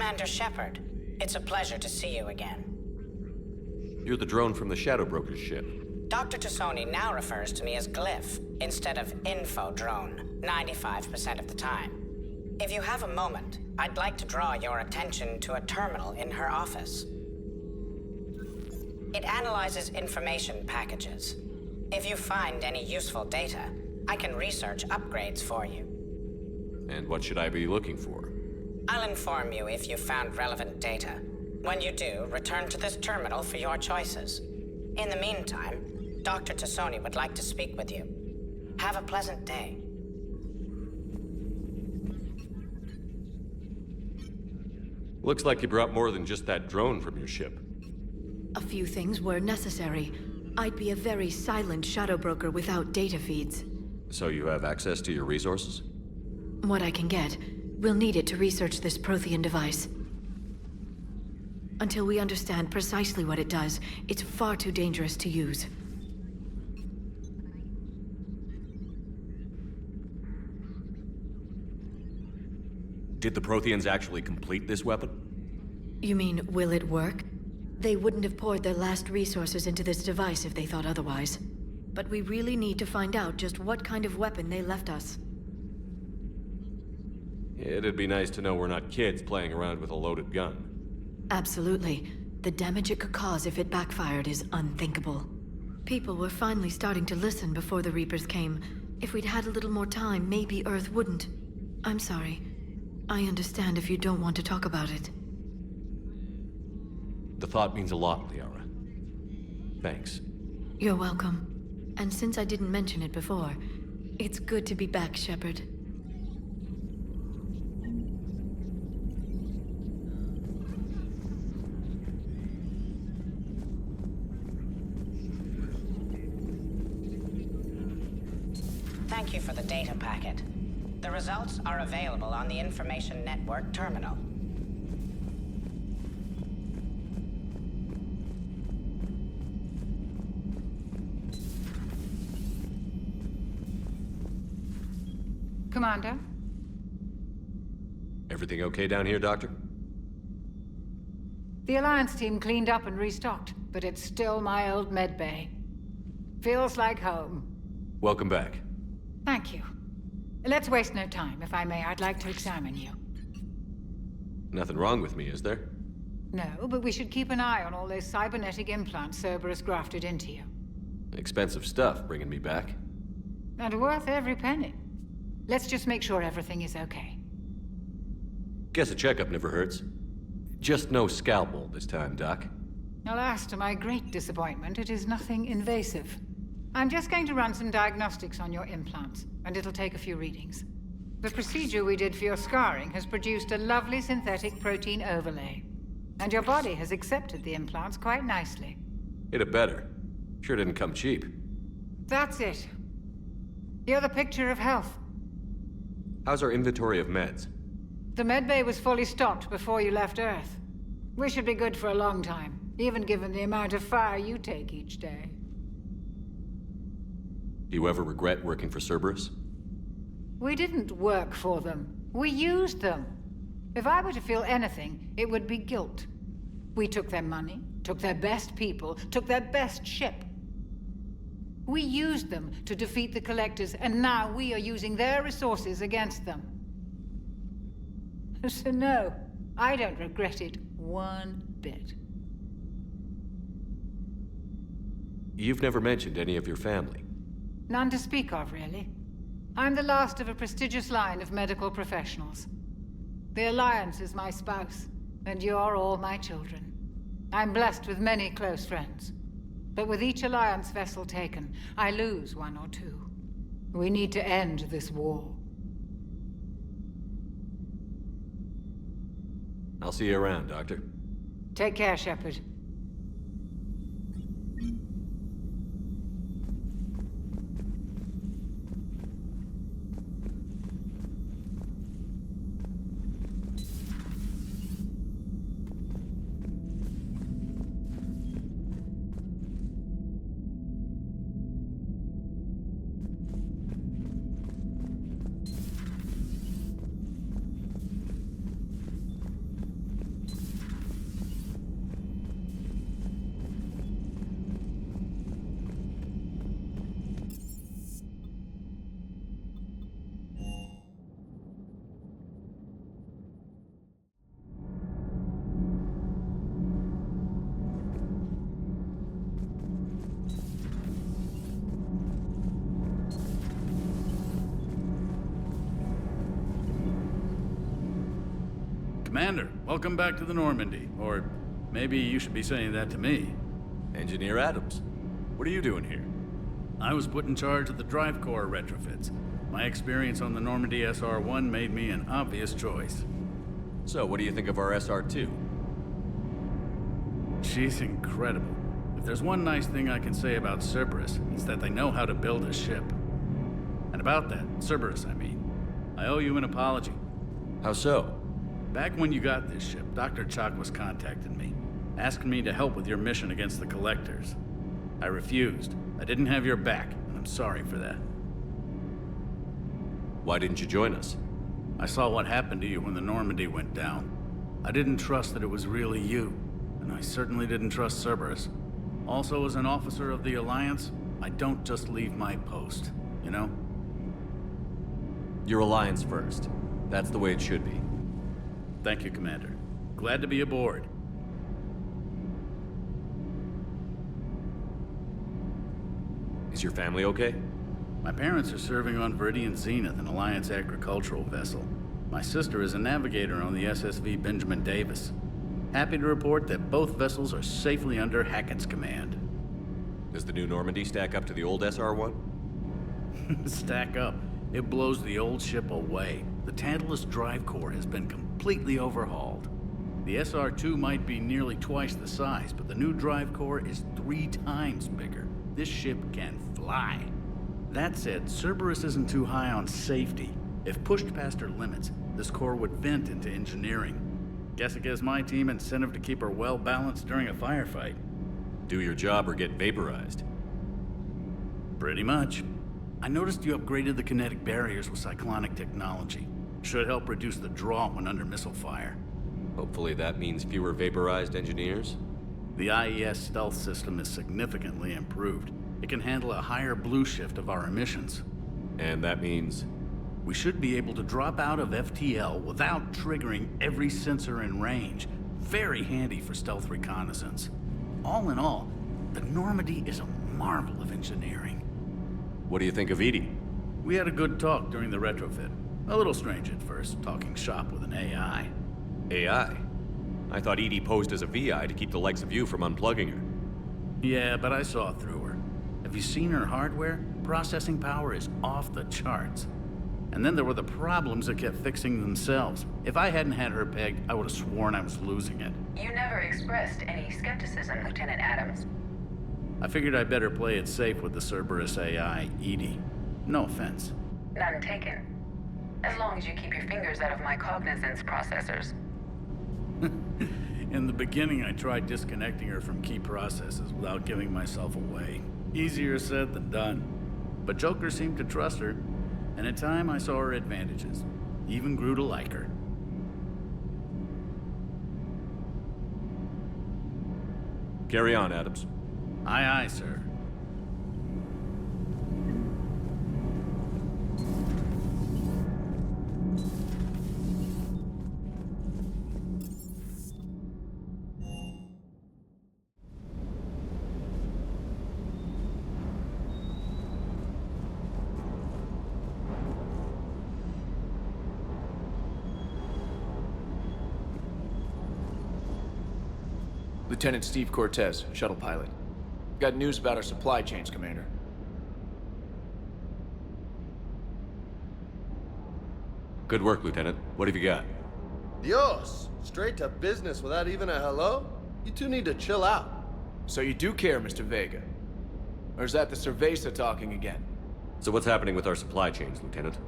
Commander Shepard. It's a pleasure to see you again. You're the drone from the Shadow Broker's ship. Dr. Tassoni now refers to me as Glyph instead of Info Drone, 95% of the time. If you have a moment, I'd like to draw your attention to a terminal in her office. It analyzes information packages. If you find any useful data, I can research upgrades for you. And what should I be looking for? I'll inform you if you found relevant data. When you do, return to this terminal for your choices. In the meantime, Dr. Tassoni would like to speak with you. Have a pleasant day. Looks like you brought more than just that drone from your ship. A few things were necessary. I'd be a very silent shadow broker without data feeds. So you have access to your resources? What I can get. We'll need it to research this Prothean device. Until we understand precisely what it does, it's far too dangerous to use. Did the Protheans actually complete this weapon? You mean, will it work? They wouldn't have poured their last resources into this device if they thought otherwise. But we really need to find out just what kind of weapon they left us. It'd be nice to know we're not kids playing around with a loaded gun. Absolutely. The damage it could cause if it backfired is unthinkable. People were finally starting to listen before the Reapers came. If we'd had a little more time, maybe Earth wouldn't. I'm sorry. I understand if you don't want to talk about it. The thought means a lot, Liara. Thanks. You're welcome. And since I didn't mention it before, it's good to be back, Shepard. Thank you for the data packet. The results are available on the Information Network terminal. Commander? Everything okay down here, Doctor? The Alliance team cleaned up and restocked, but it's still my old medbay. Feels like home. Welcome back. Thank you. Let's waste no time. If I may, I'd like to examine you. Nothing wrong with me, is there? No, but we should keep an eye on all those cybernetic implants Cerberus grafted into you. Expensive stuff bringing me back. And worth every penny. Let's just make sure everything is okay. Guess a checkup never hurts. Just no scalpel this time, Doc. Alas, to my great disappointment, it is nothing invasive. I'm just going to run some diagnostics on your implants, and it'll take a few readings. The procedure we did for your scarring has produced a lovely synthetic protein overlay. And your body has accepted the implants quite nicely. Hit it better. Sure didn't come cheap. That's it. You're the picture of health. How's our inventory of meds? The medbay was fully stocked before you left Earth. We should be good for a long time, even given the amount of fire you take each day. Do you ever regret working for Cerberus? We didn't work for them. We used them. If I were to feel anything, it would be guilt. We took their money, took their best people, took their best ship. We used them to defeat the Collectors, and now we are using their resources against them. So no, I don't regret it one bit. You've never mentioned any of your family. None to speak of, really. I'm the last of a prestigious line of medical professionals. The Alliance is my spouse, and you're all my children. I'm blessed with many close friends. But with each Alliance vessel taken, I lose one or two. We need to end this war. I'll see you around, Doctor. Take care, Shepard. Commander, welcome back to the Normandy. Or maybe you should be saying that to me. Engineer Adams, what are you doing here? I was put in charge of the drive core retrofits. My experience on the Normandy SR-1 made me an obvious choice. So, what do you think of our SR-2? She's incredible. If there's one nice thing I can say about Cerberus, it's that they know how to build a ship. And about that, Cerberus, I mean, I owe you an apology. How so? Back when you got this ship, Dr. Chakwas contacted me, asking me to help with your mission against the Collectors. I refused. I didn't have your back, and I'm sorry for that. Why didn't you join us? I saw what happened to you when the Normandy went down. I didn't trust that it was really you, and I certainly didn't trust Cerberus. Also, as an officer of the Alliance, I don't just leave my post, you know? Your Alliance first. That's the way it should be. Thank you, Commander. Glad to be aboard. Is your family okay? My parents are serving on Viridian Zenith, an Alliance agricultural vessel. My sister is a navigator on the SSV Benjamin Davis. Happy to report that both vessels are safely under Hackett's command. Does the new Normandy stack up to the old SR-1? Stack up. It blows the old ship away. The Tantalus drive core has been completely overhauled. The SR-2 might be nearly twice the size, but the new drive core is 3 times bigger. This ship can fly. That said, Cerberus isn't too high on safety. If pushed past her limits, this core would vent into engineering. Guess it gives my team incentive to keep her well balanced during a firefight. Do your job or get vaporized. Pretty much. I noticed you upgraded the kinetic barriers with cyclonic technology. Should help reduce the draw when under missile fire. Hopefully that means fewer vaporized engineers. The IES stealth system is significantly improved. It can handle a higher blue shift of our emissions. And that means... We should be able to drop out of FTL without triggering every sensor in range. Very handy for stealth reconnaissance. All in all, the Normandy is a marvel of engineering. What do you think of Edie? We had a good talk during the retrofit. A little strange at first, talking shop with an AI. AI? I thought Edie posed as a VI to keep the likes of you from unplugging her. Yeah, but I saw through her. Have you seen her hardware? Processing power is off the charts. And then there were the problems that kept fixing themselves. If I hadn't had her pegged, I would have sworn I was losing it. You never expressed any skepticism, Lieutenant Adams. I figured I'd better play it safe with the Cerberus AI, Edie. No offense. None taken. As long as you keep your fingers out of my cognizance processors. In the beginning, I tried disconnecting her from key processes without giving myself away. Easier said than done. But Joker seemed to trust her, and in time I saw her advantages. Even grew to like her. Carry on, Adams. Aye, aye, sir. Lieutenant Steve Cortez, shuttle pilot. Got news about our supply chains, Commander. Good work, Lieutenant. What have you got? Dios! Straight to business without even a hello? You two need to chill out. So you do care, Mr. Vega? Or is that the Cerveza talking again? So what's happening with our supply chains, Lieutenant?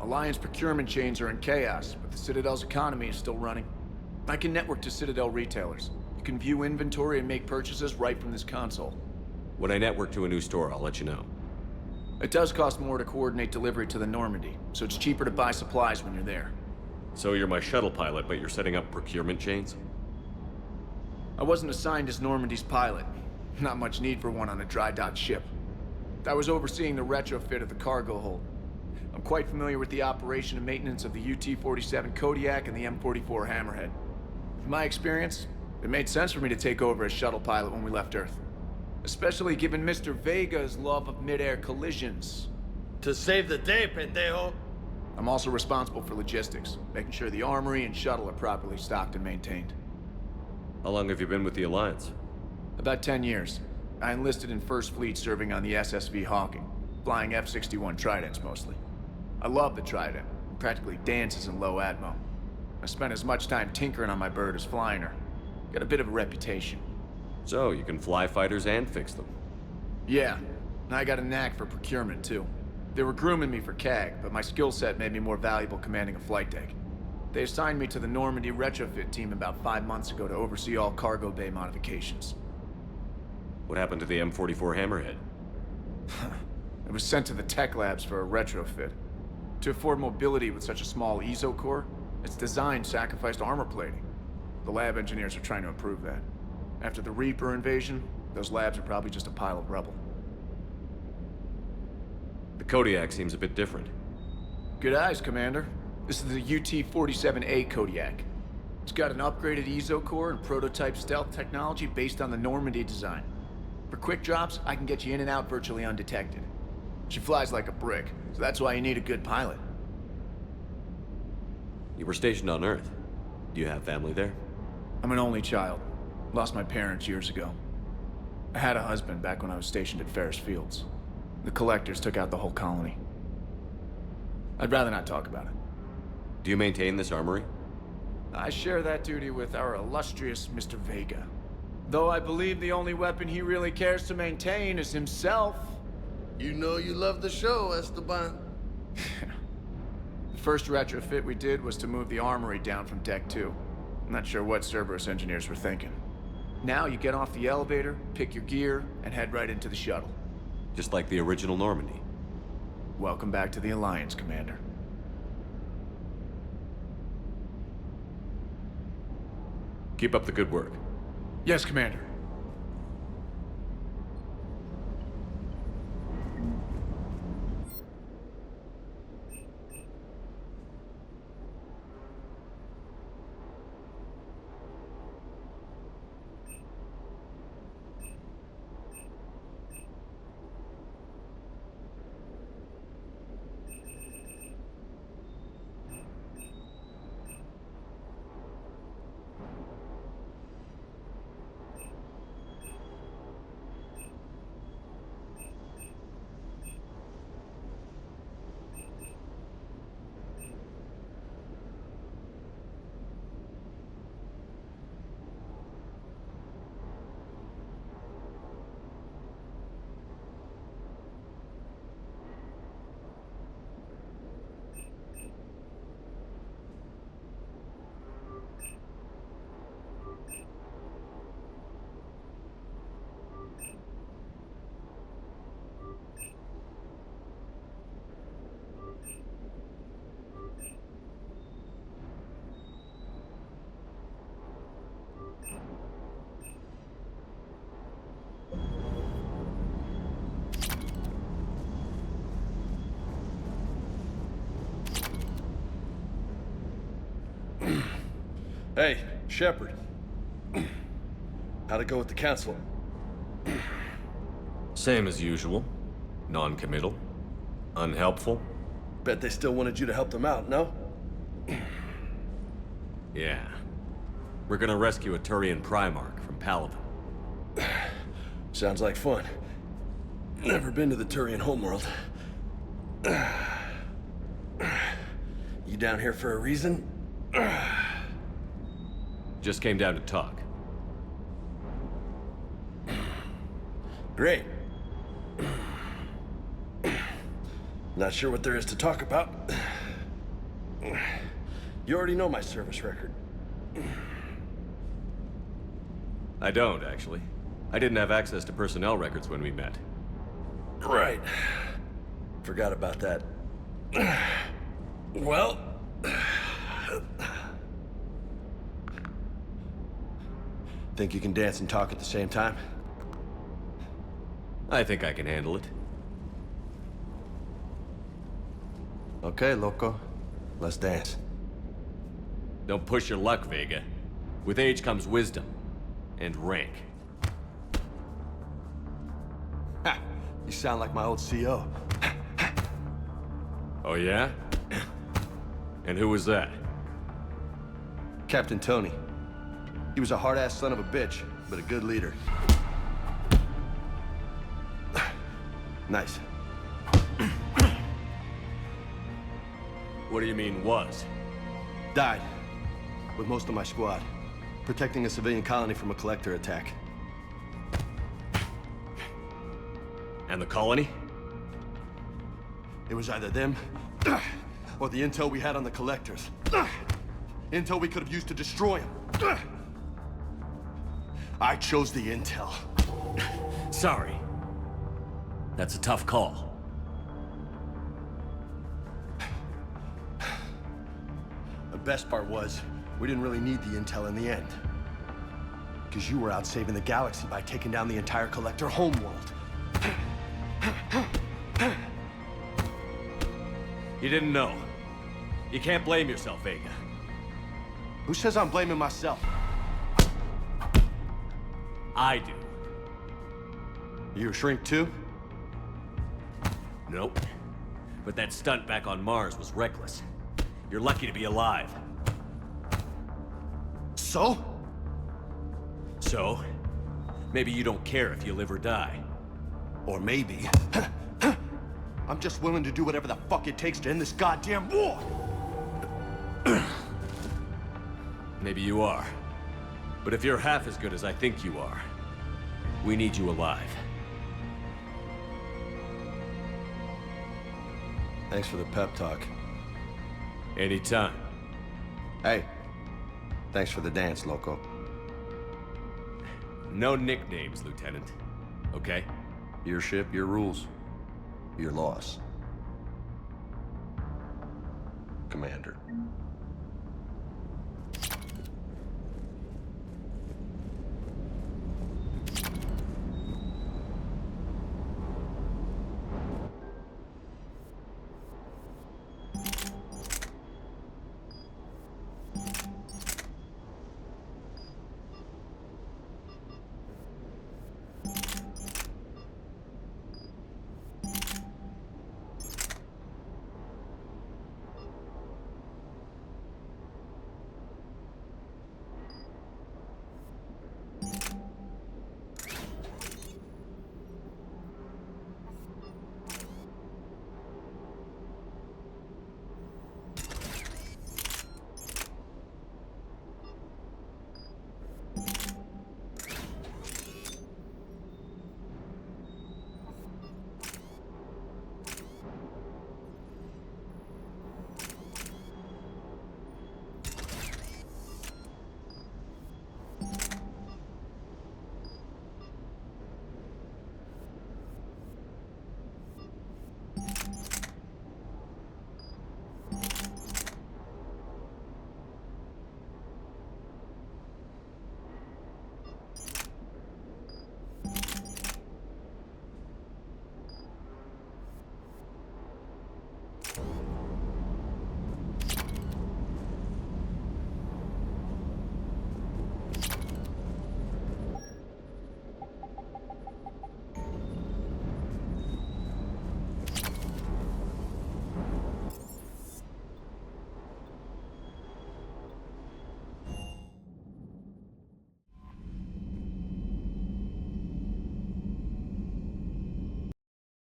Alliance procurement chains are in chaos, but the Citadel's economy is still running. I can network to Citadel retailers. You can view inventory and make purchases right from this console. When I network to a new store, I'll let you know. It does cost more to coordinate delivery to the Normandy, so it's cheaper to buy supplies when you're there. So you're my shuttle pilot, but you're setting up procurement chains? I wasn't assigned as Normandy's pilot. Not much need for one on a dry dock ship. I was overseeing the retrofit of the cargo hold. I'm quite familiar with the operation and maintenance of the UT-47 Kodiak and the M44 Hammerhead. In my experience, it made sense for me to take over as shuttle pilot when we left Earth. Especially given Mr. Vega's love of mid-air collisions. To save the day, pendejo. I'm also responsible for logistics, making sure the armory and shuttle are properly stocked and maintained. How long have you been with the Alliance? About 10 years. I enlisted in First Fleet serving on the SSV Hawking, flying F-61 Tridents mostly. I love the Trident. It practically dances in low atmo. I spent as much time tinkering on my bird as flying her. Got a bit of a reputation. So, you can fly fighters and fix them. Yeah, and I got a knack for procurement too. They were grooming me for CAG, but my skill set made me more valuable commanding a flight deck. They assigned me to the Normandy retrofit team about 5 months ago to oversee all cargo bay modifications. What happened to the M44 Hammerhead? It was sent to the tech labs for a retrofit. To afford mobility with such a small EZO core, its design sacrificed armor plating. The lab engineers are trying to improve that. After the Reaper invasion, those labs are probably just a pile of rubble. The Kodiak seems a bit different. Good eyes, Commander. This is the UT-47A Kodiak. It's got an upgraded EZO core and prototype stealth technology based on the Normandy design. For quick drops, I can get you in and out virtually undetected. She flies like a brick, so that's why you need a good pilot. You were stationed on Earth. Do you have family there? I'm an only child. Lost my parents years ago. I had a husband back when I was stationed at Ferris Fields. The Collectors took out the whole colony. I'd rather not talk about it. Do you maintain this armory? I share that duty with our illustrious Mr. Vega. Though I believe the only weapon he really cares to maintain is himself. You know you love the show, Esteban. The first retrofit we did was to move the armory down from Deck 2. I'm not sure what Cerberus engineers were thinking. Now you get off the elevator, pick your gear, and head right into the shuttle. Just like the original Normandy. Welcome back to the Alliance, Commander. Keep up the good work. Yes, Commander. Hey, Shepard. How'd it go with the council? Same as usual. Non-committal. Unhelpful. Bet they still wanted you to help them out, no? Yeah. We're gonna rescue a Turian Primarch from Palaven. Sounds like fun. Never been to the Turian homeworld. You down here for a reason? Just came down to talk. Great. Not sure what there is to talk about. You already know my service record. I don't, actually. I didn't have access to personnel records when we met. Right. Forgot about that. Well... Think you can dance and talk at the same time? I think I can handle it. Okay, loco. Let's dance. Don't push your luck, Vega. With age comes wisdom. And rank. Ha! You sound like my old CO. Oh yeah? And who was that? Captain Tony. He was a hard-ass son of a bitch, but a good leader. Nice. What do you mean, was? Died. With most of my squad. Protecting a civilian colony from a collector attack. And the colony? It was either them, or the intel we had on the collectors. Intel we could have used to destroy them. I chose the intel. Sorry. That's a tough call. The best part was, we didn't really need the intel in the end. Because you were out saving the galaxy by taking down the entire collector homeworld. You didn't know. You can't blame yourself, Vega. Who says I'm blaming myself? I do. You a shrink too? Nope. But that stunt back on Mars was reckless. You're lucky to be alive. So? So, maybe you don't care if you live or die. Or maybe... I'm just willing to do whatever the fuck it takes to end this goddamn war! Maybe you are. But if you're half as good as I think you are, we need you alive. Thanks for the pep talk. Anytime. Hey, thanks for the dance, Loco. No nicknames, Lieutenant. Okay? Your ship, your rules. Your loss. Commander.